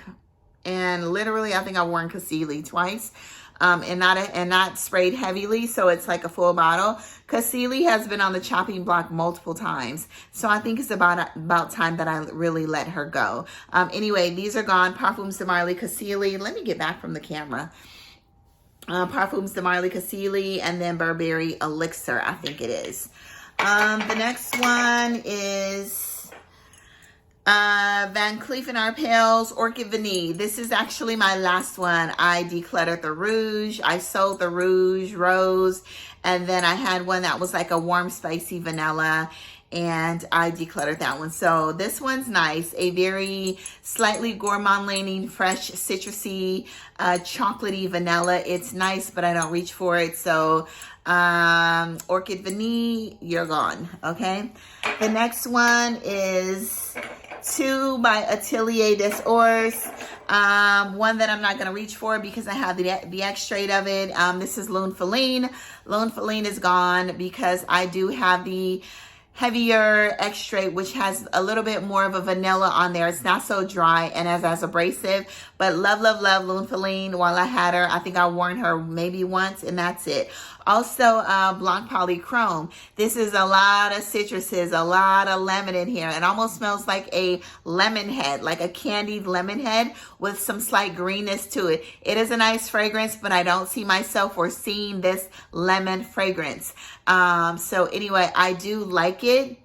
and literally, I think I've worn Cassili twice, and not sprayed heavily, so it's like a full bottle. Cassili has been on the chopping block multiple times, so I think it's about time that I really let her go. Anyway, these are gone. Perfumes de Marly Cassili. Let me get back from the camera. Perfumes de Marly Cassili, and then Burberry Elixir, I think it is. The next one is Van Cleef & Arpels Orchid Vanille. This is actually my last one. I decluttered the Rouge. I sold the Rouge Rose, and then I had one that was like a warm, spicy vanilla, and I decluttered that one. So this one's nice. A very slightly gourmand leaning, fresh, citrusy, chocolatey vanilla. It's nice, but I don't reach for it. So Orchid Vanille, you're gone, okay? The next one is THOO by Atelier des Ors. One that I'm not going to reach for because I have the extrait of it. This is LUNE FELINE. LUNE FELINE is gone because I do have the heavier extrait, which has a little bit more of a vanilla on there. It's not so dry and as abrasive, but love LUNE FELINE while I had her. I think I worn her maybe once and that's it. Also, BLANC POLYCHROME. This is a lot of citruses, a lot of lemon in here. It almost smells like a lemon head, like a candied lemon head with some slight greenness to it. It is a nice fragrance, but I don't see myself foreseeing this lemon fragrance. So anyway, I do like it.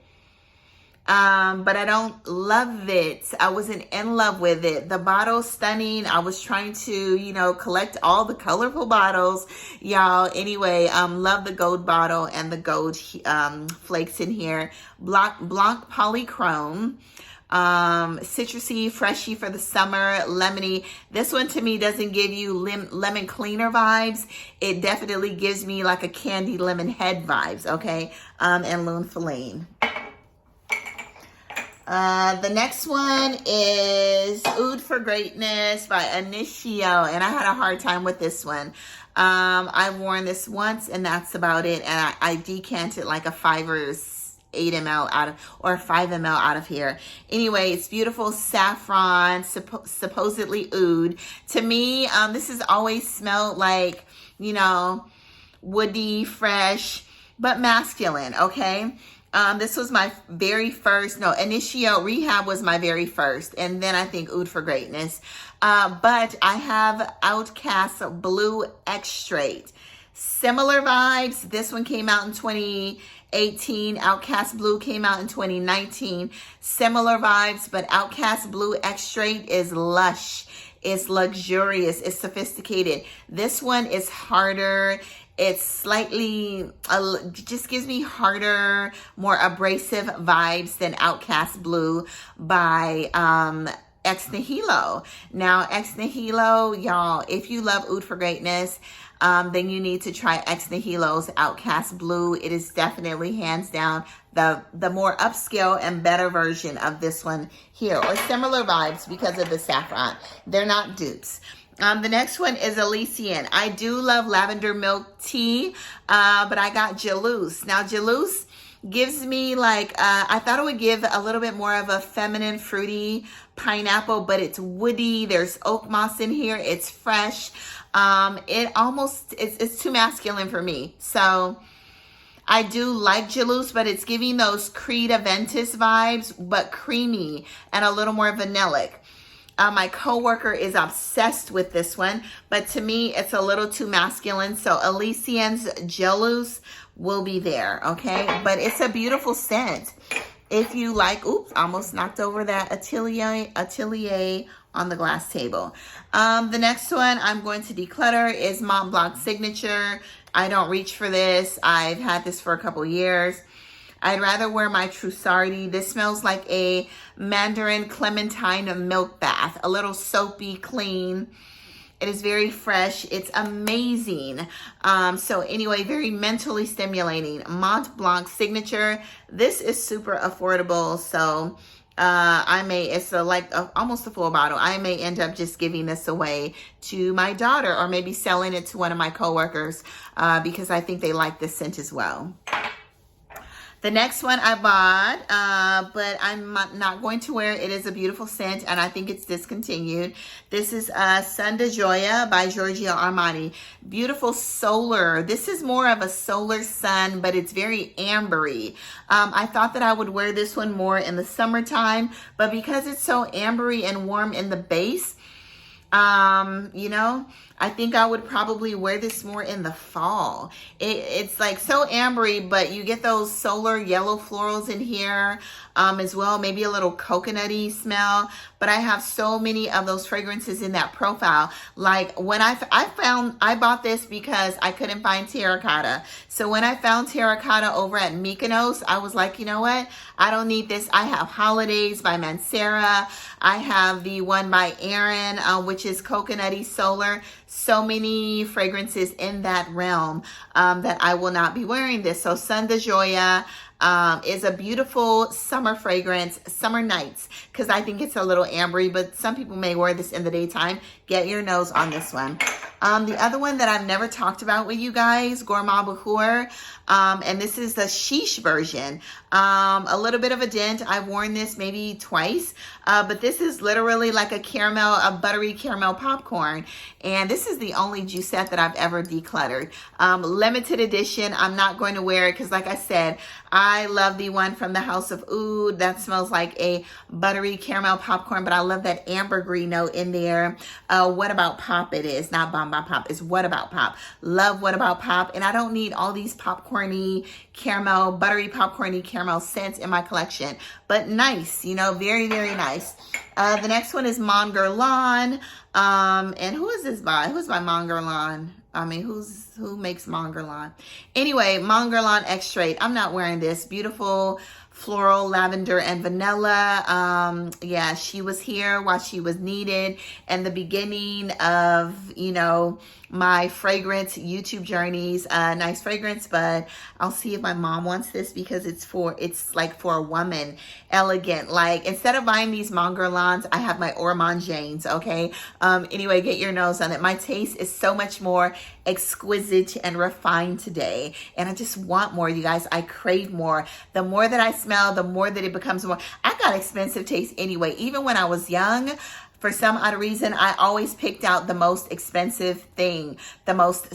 But I don't love it. I wasn't in love with it. The bottle's stunning. I was trying to, collect all the colorful bottles, y'all. Anyway, love the gold bottle and the gold flakes in here. BLANC POLYCHROME. Citrusy, freshy for the summer, lemony. This one to me doesn't give you lemon cleaner vibes. It definitely gives me like a candy lemon head vibes, okay? And LUNE FELINE. The next one is Oud for Greatness by INITIO, and I had a hard time with this one. I've worn this once, and that's about it, and I decanted like a 5 or 8 ml out of, or 5 ml out of here. Anyway, it's beautiful saffron, supposedly oud. To me, this has always smelled like, woody, fresh, but masculine, okay? This was my very first, INITIO Rehab was my very first, and then I think Oud for Greatness. But I have Outcast Blue Extrait. Similar vibes. This one came out in 2018. Outcast Blue came out in 2019. Similar vibes, but Outcast Blue X Straight is lush. It's luxurious. It's sophisticated. This one is harder. It's slightly, just gives me harder, more abrasive vibes than Outcast Blue by Ex Nihilo. Now, Ex Nihilo, y'all, if you love Oud for Greatness, then you need to try Ex Nihilo's Outcast Blue. It is definitely hands down the more upscale and better version of this one here, or similar vibes because of the saffron. They're not dupes. The next one is Elysian. I do love lavender milk tea, but I got Jalouse. Now, Jalouse gives me like, I thought it would give a little bit more of a feminine, fruity pineapple, but it's woody. There's oak moss in here. It's fresh. It's too masculine for me. So I do like Jalouse, but it's giving those Creed Aventus vibes, but creamy and a little more vanillic. My coworker is obsessed with this one, but to me, it's a little too masculine. So Elysian's Jalouse will be there, okay? But it's a beautiful scent. If you like, oops, almost knocked over that Atelier on the glass table. The next one I'm going to declutter is Mont Blanc Signature. I don't reach for this. I've had this for a couple years. I'd rather wear my Trussardi. This smells like a Mandarin Clementine milk bath. A little soapy, clean. It is very fresh. It's amazing. So anyway, very mentally stimulating. Mont Blanc Signature. This is super affordable. So it's almost a full bottle. I may end up just giving this away to my daughter, or maybe selling it to one of my coworkers because I think they like this scent as well. The next one I bought, but I'm not going to wear it. It is a beautiful scent, and I think it's discontinued. This is Sun de Joya by Giorgio Armani. Beautiful solar. This is more of a solar sun, but it's very ambery. I thought that I would wear this one more in the summertime, but because it's so ambery and warm in the base, you know, I think I would probably wear this more in the fall. It's like so ambery, but you get those solar yellow florals in here as well. Maybe a little coconutty smell. But I have so many of those fragrances in that profile. Like when I bought this because I couldn't find terracotta. So when I found terracotta over at Mykonos, I was like, you know what? I don't need this. I have Holidays by Mancera. I have the one by Erin, which is coconutty solar. So many fragrances in that realm that I will not be wearing this. So Sun de Joya is a beautiful summer fragrance, summer nights, because I think it's a little ambery, but some people may wear this in the daytime. Get your nose on this one. The other one that I've never talked about with you guys, Gourmand Boucour, and this is the Sheesh version. A little bit of a dent. I've worn this maybe twice, but this is literally like a buttery caramel popcorn, and this is the only juicette that I've ever decluttered. Limited edition. I'm not going to wear it because, like I said, I love the one from the House of Oud that smells like a buttery caramel popcorn, but I love that ambergris note in there. What About Pop it is, not Bon Bon Pop, it's What About Pop. Love What About Pop, and I don't need all these popcorny caramel, buttery popcorny caramel scents in my collection, but nice, you know, very, very nice. The next one is Mon Guerlain, and who is this by? Who's by Mon Guerlain? I mean, who makes Mon Guerlain? Anyway, Mon Guerlain X Straight. I'm not wearing this. Beautiful floral, lavender, and vanilla. Yeah, she was here while she was needed, and the beginning of, you know, my fragrance YouTube journeys. Nice fragrance, but I'll see if my mom wants this because it's like for a woman, elegant. Like instead of buying these Mon Guerlains, I have my Ormond Janes. Okay. Anyway, get your nose on it. My taste is so much more exquisite and refined today, and I just want more, you guys. I crave more. The more that I smell, the more that it becomes more. I got expensive taste anyway. Even when I was young, for some odd reason, I always picked out the most expensive thing, the most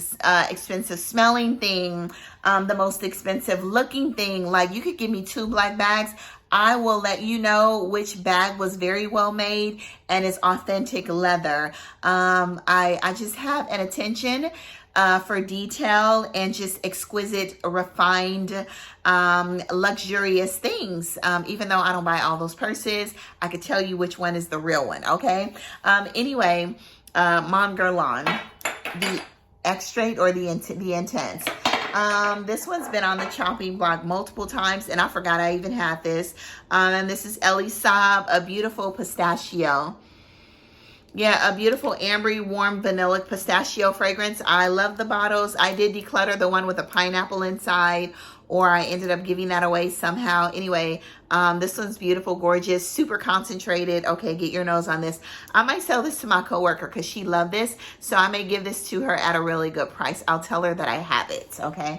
expensive smelling thing, the most expensive looking thing. Like you could give me 2 black bags, I will let you know which bag was very well made and is authentic leather. I just have an attention for detail and just exquisite, refined, luxurious things. Even though I don't buy all those purses, I could tell you which one is the real one, okay? Anyway, Mon Guerlain, the Extrait or the Intense. This one's been on the chopping block multiple times, and I forgot I even had this. And this is Elie Saab, a beautiful pistachio. Yeah, a beautiful ambery, warm, vanillic pistachio fragrance. I love the bottles. I did declutter the one with a pineapple inside, or I ended up giving that away somehow. Anyway, this one's beautiful, gorgeous, super concentrated. Okay, get your nose on this. I might sell this to my coworker because she loved this, so I may give this to her at a really good price. I'll tell her that I have it, okay?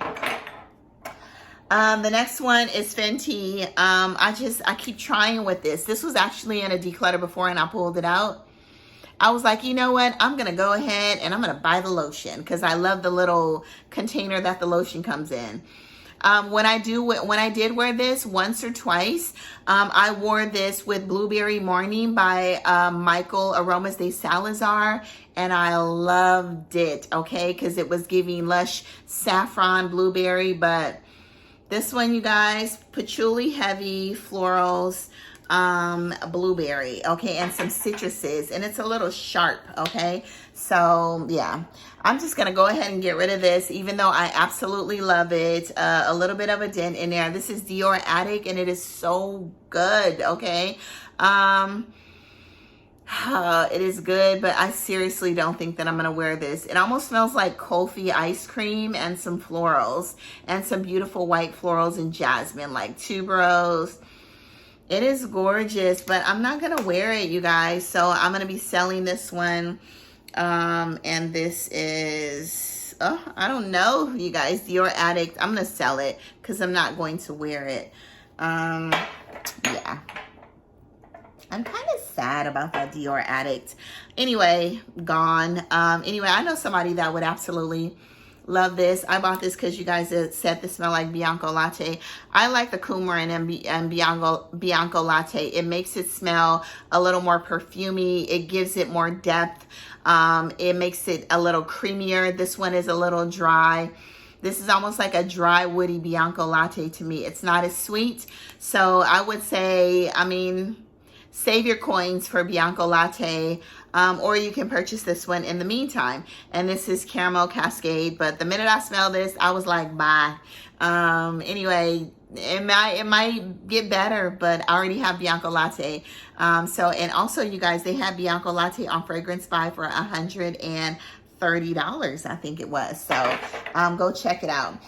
The next one is Fenty. I keep trying with this. This was actually in a declutter before and I pulled it out. I was like, you know what? I'm going to go ahead and I'm going to buy the lotion because I love the little container that the lotion comes in. When I did wear this once or twice, I wore this with Blueberry Morning by Michael Aromas de Salazar, and I loved it, okay, because it was giving lush saffron blueberry, but this one, you guys, patchouli heavy florals, blueberry, okay, and some citruses, and it's a little sharp, okay? So yeah, I'm just gonna go ahead and get rid of this, even though I absolutely love it. A little bit of a dent in there. This is Dior Addict, and it is so good, okay? It is good, but I seriously don't think that I'm gonna wear this. It almost smells like Kulfi ice cream and some florals, and some beautiful white florals and jasmine, like tuberose. It is gorgeous, but I'm not going to wear it, you guys. So I'm going to be selling this one. And this is, I don't know, you guys, Dior Addict. I'm going to sell it because I'm not going to wear it. Yeah. I'm kind of sad about that Dior Addict. Anyway, gone. Anyway, I know somebody that would absolutely love this. I bought this because you guys said this smell like Bianco Latte. I like the coumarin and Bianco Latte. It makes it smell a little more perfumey. It gives it more depth. It makes it a little creamier. This one is a little dry. This is almost like a dry, woody Bianco Latte to me. It's not as sweet. So I would say, I mean, save your coins for Bianco Latte, or you can purchase this one in the meantime. And this is Caramel Cascade, but the minute I smell this, I was like, bye. Anyway, it might get better, but I already have Bianco Latte. And also, you guys, they had Bianco Latte on Fragrance Buy for $130, I think it was. So go check it out.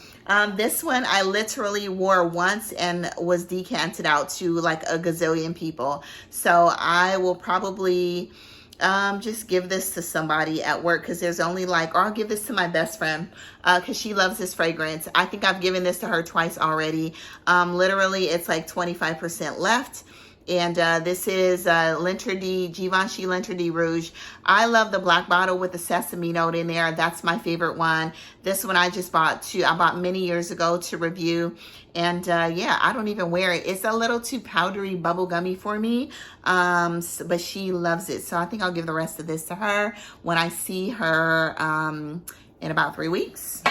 This one I literally wore once and was decanted out to like a gazillion people. So I will probably just give this to somebody at work because there's only like, or I'll give this to my best friend because she loves this fragrance. I think I've given this to her twice already. Literally, it's like 25% left. And this is Givenchy L'Interdit Rouge. I love the black bottle with the sesame note in there. That's my favorite one. This one I just bought too. I bought many years ago to review. And yeah, I don't even wear it. It's a little too powdery, bubblegummy for me. But she loves it. So I think I'll give the rest of this to her when I see her in about 3 weeks.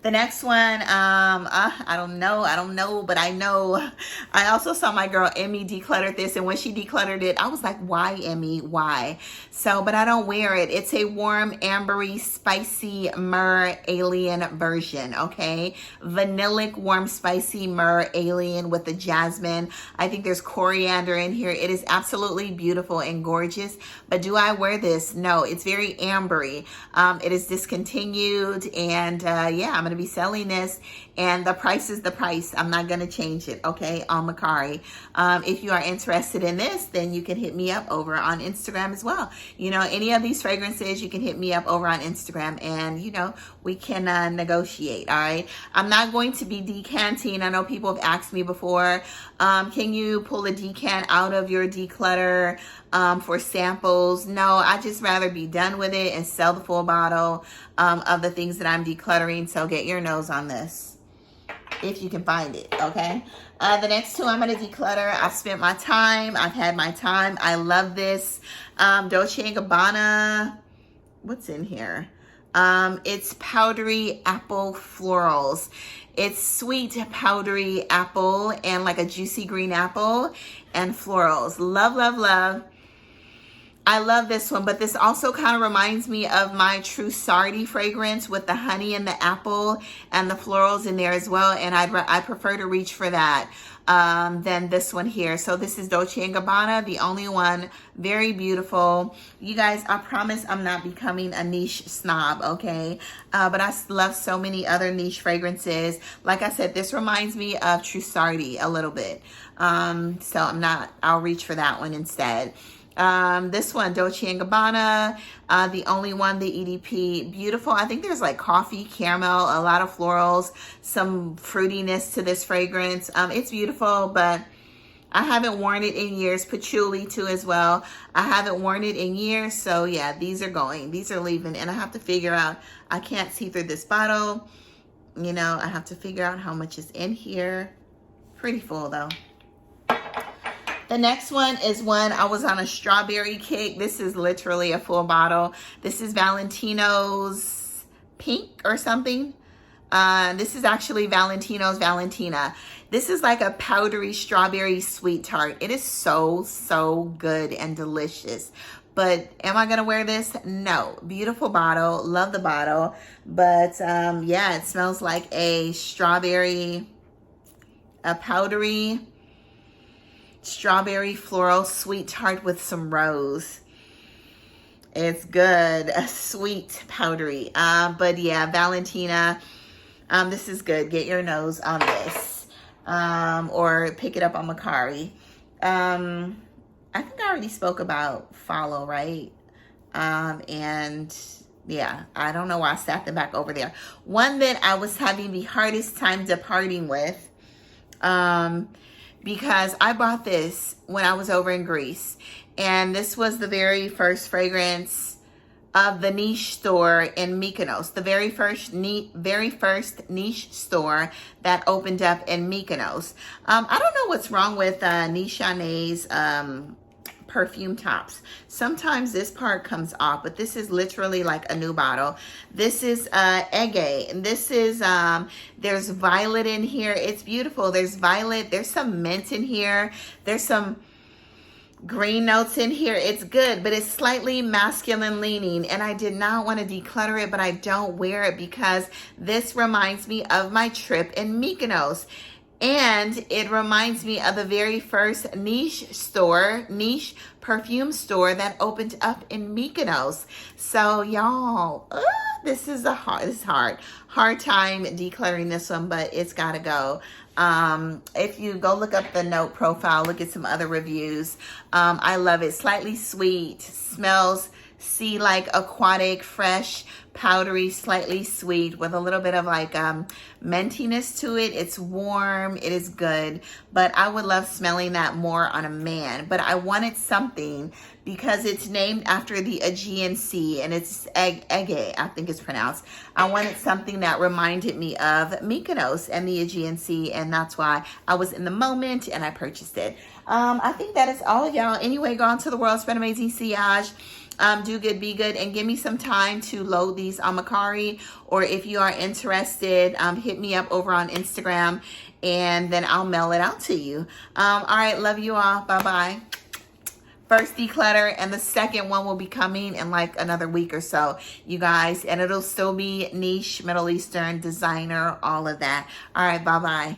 The next one, I don't know, but I know. I also saw my girl Emmy declutter this, and when she decluttered it, I was like, why, Emmy? Why? So, but I don't wear it. It's a warm, ambery, spicy myrrh alien version, okay? Vanillic, warm, spicy myrrh alien with the jasmine. I think there's coriander in here. It is absolutely beautiful and gorgeous, but do I wear this? No, it's very ambery. It is discontinued, and yeah, I'm going to be selling this, and the price is the price. I'm not going to change it, okay, on Mercari. If you are interested in this, then you can hit me up over on Instagram as well. You know, any of these fragrances, you can hit me up over on Instagram, and, you know, we can negotiate, all right? I'm not going to be decanting. I know people have asked me before, can you pull a decant out of your declutter for samples? No, I just rather be done with it and sell the full bottle of the things that I'm decluttering. So get your nose on this. if you can find it, okay? The next two I'm going to declutter. I've spent my time. I've had my time. I love this. Dolce & Gabbana. What's in here? It's powdery apple florals. It's sweet powdery apple and like a juicy green apple and florals. Love, love, love. I love this one, but this also kind of reminds me of my True Sardi fragrance with the honey and the apple and the florals in there as well. And I prefer to reach for that than this one here. So this is Dolce & Gabbana, the only one. Very beautiful. You guys, I promise I'm not becoming a niche snob, okay? But I love so many other niche fragrances. Like I said, this reminds me of True Sardi a little bit. So I'll reach for that one instead. This one, Dolce & Gabbana, the only one, the EDP, beautiful. I think there's like coffee, caramel, a lot of florals, some fruitiness to this fragrance. It's beautiful, but I haven't worn it in years. Patchouli too as well. I haven't worn it in years. So yeah, these are going, these are leaving, and I have to figure out, I can't see through this bottle. You know, I have to figure out how much is in here. Pretty full though. The next one is one I was on a strawberry kick. This is literally a full bottle. This is Valentino's Pink or something. This is actually Valentino's Valentina. This is like a powdery strawberry sweet tart. It is so, so good and delicious. But am I going to wear this? No. Beautiful bottle. Love the bottle. But yeah, it smells like a strawberry, a powdery strawberry floral sweet tart with some rose. It's good. A sweet powdery. But yeah, Valentina. This is good. Get your nose on this. Or pick it up on Mercari. I think I already spoke about Follow, right? And yeah, I don't know why I sat them back over there. One that I was having the hardest time departing with, because I bought this when I was over in Greece. And this was the very first fragrance of the niche store in Mykonos. The very first niche store that opened up in Mykonos. I don't know what's wrong with NISHANE's perfume tops. Sometimes this part comes off, but this is literally like a new bottle. This is Ege, and this is there's violet in here. It's beautiful. There's violet, there's some mint in here, there's some green notes in here. It's good, but it's slightly masculine leaning, and I did not want to declutter it, but I don't wear it because this reminds me of my trip in Mykonos. And it reminds me of the very first niche perfume store that opened up in Mykonos. So y'all, this is hard time decluttering this one, but it's gotta go. If you go look up the note profile, look at some other reviews. I love it. Slightly sweet, smells sea-like, aquatic, fresh, powdery, slightly sweet with a little bit of like mintiness to it. It's warm, it is good, but I would love smelling that more on a man. But I wanted something because it's named after the Aegean Sea, and it's Ege, I think it's pronounced. I wanted something that reminded me of Mykonos and the Aegean Sea, and that's why I was in the moment and I purchased it. I think that is all, y'all. Anyway, go on to the world, spend amazing, sillage. Do good, be good, and give me some time to load these on Mercari, or if you are interested, hit me up over on Instagram, and then I'll mail it out to you. All right, love you all. Bye-bye. First declutter, and the second one will be coming in like another week or so, you guys, and it'll still be niche, Middle Eastern, designer, all of that. All right, bye-bye.